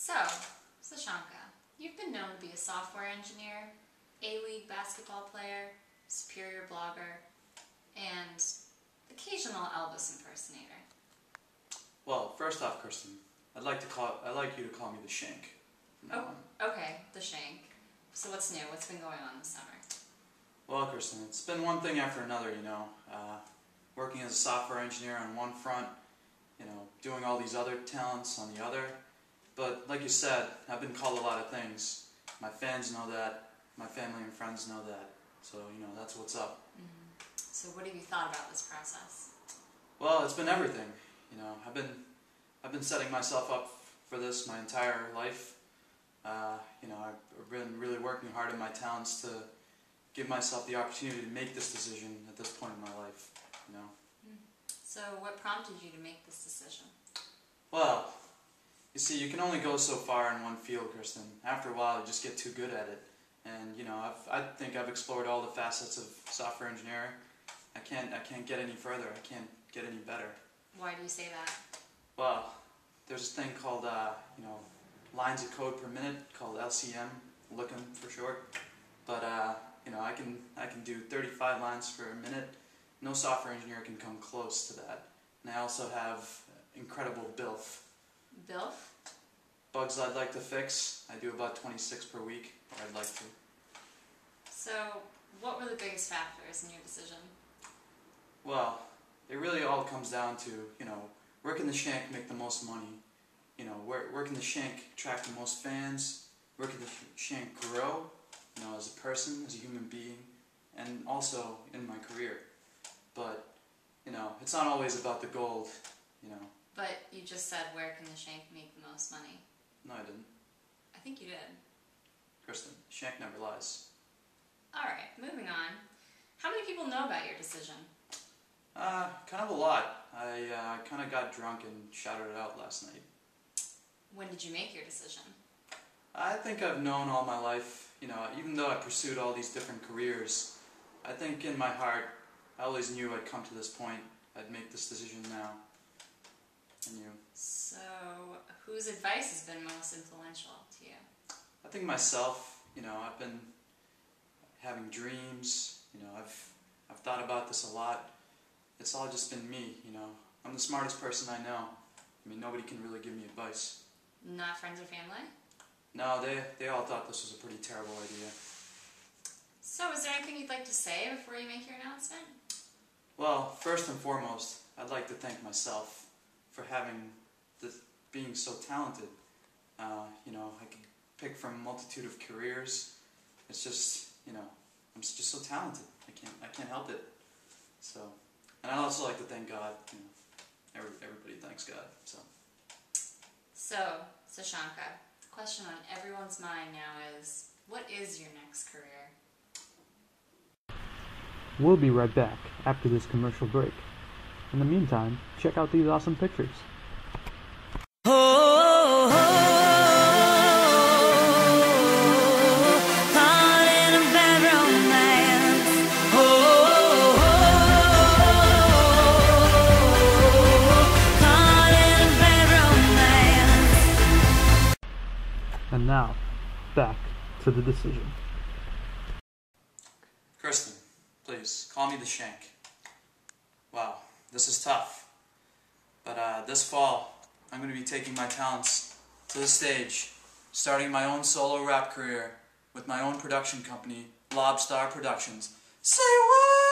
So, Sashanka, you've been known to be a software engineer, A-League basketball player, superior blogger, and occasional Elvis impersonator. Well, first off, Kristen, I'd like you to call me the Shank. Oh, okay, the Shank. So what's new? What's been going on this summer? Well, Kristen, it's been one thing after another, you know. Working as a software engineer on one front, you know, doing all these other talents on the other. But like you said, I've been called a lot of things. My fans know that. My family and friends know that. So, you know, that's what's up. Mm-hmm. So what have you thought about this process? Well, it's been everything. You know, I've been setting myself up for this my entire life. You know, I've been really working hard at my talents to give myself the opportunity to make this decision at this point in my life, you know. So what prompted you to make this decision? Well, you see, you can only go so far in one field, Kristen. After a while, you just get too good at it. And, you know, I think I've explored all the facets of software engineering. I can't get any further. I can't get any better. Why do you say that? Well, there's this thing called, you know, lines of code per minute, called LCM, looking for short. But, you know, I can do 35 lines for a minute. No software engineer can come close to that. And I also have incredible BILF. BILF? Bugs I'd like to fix. I do about 26 per week, or I'd like to. So, what were the biggest factors in your decision? Well, it really all comes down to, you know, where can the Shank make the most money? You know, where can the Shank attract the most fans? Where can the Shank grow, you know, as a person, as a human being, and also in my career. But, you know, it's not always about the gold, you know. But you just said, where can the Shank make the most money? No, I didn't. I think you did. Kristen, the Shank never lies. Alright, moving on. How many people know about your decision? Kind of a lot. I kind of got drunk and shouted it out last night. When did you make your decision? I think I've known all my life, you know, even though I pursued all these different careers, I think in my heart, I always knew I'd come to this point. I'd make this decision now. And you? So, whose advice has been most influential to you? I think myself. You know, I've been having dreams. You know, I've thought about this a lot. It's all just been me, you know. I'm the smartest person I know. I mean, nobody can really give me advice. Not friends or family? No, they all thought this was a pretty terrible idea. So, is there anything you'd like to say before you make your announcement? Well, first and foremost, I'd like to thank myself for being so talented. You know, I can pick from a multitude of careers. It's just, you know, I'm just so talented. I can't help it. So, and I'd also like to thank God. You know, everybody thanks God. So, Sashanka, the question on everyone's mind now is, what is your next career? We'll be right back after this commercial break. In the meantime, check out these awesome pictures. And now, back to the decision. Kristen, please, call me the Shank. Wow, this is tough. But this fall, I'm going to be taking my talents to the stage, starting my own solo rap career with my own production company, Lobstar Productions. Say what?